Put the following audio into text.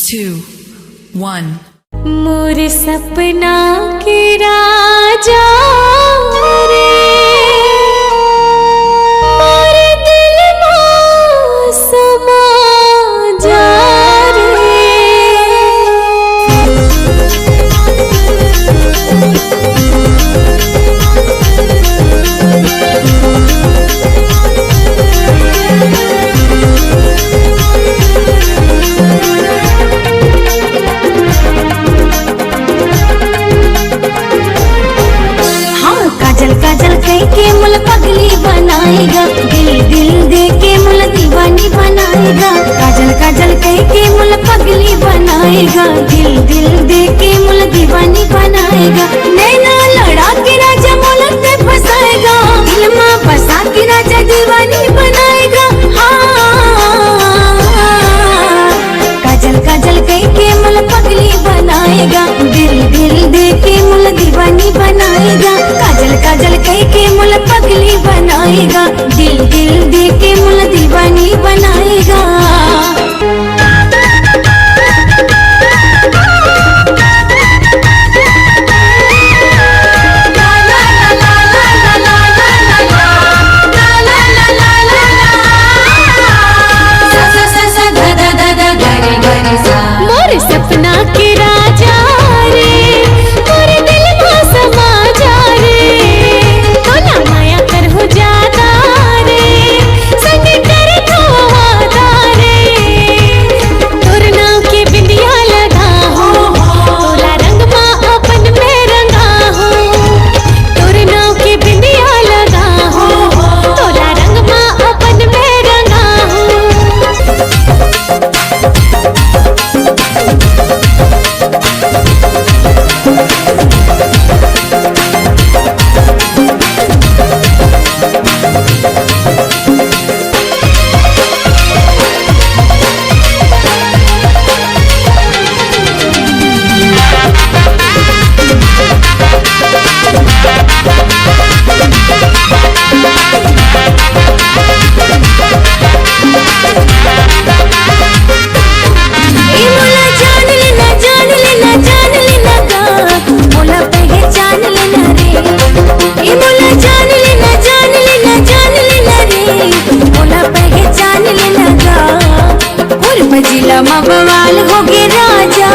2, 1 मोर सपना के राजा रे मोर दिल में समा जा के मुल पगली बनाएगा, दिल दिल दे के मुल दीवानी बनाएगा। काजल काजल कह के मुल पगली बनाएगा, दिल दिल दे के मुल दीवानी बनाएगा। नैना लड़ा के राजा मुल पे फंसाएगा, दिल में बसा के राजा दीवानी बनाएगा। हाँ काजल काजल कह के मुल पगली बनाएगा, दिल दिल दे के मुल दीवानी बनाएगा। काजल काजल कह के मुल पगली बनाएगा, दिल दिल दे के मुल दीवानी बनाएगा। मोर सपना के राजा रे मोर दिल में समा जा रे, तोला माया कर हो जाता रे, संग कर तो वादा रे। तोर नाव के बिंदिया लगा हो, तोला रंग माँ अपन में रंगा हो। तोर नाव के बिंदिया लगा हो, तोला रंग माँ अपन में रंगा हो। जिला में बवाल हो गए राजा।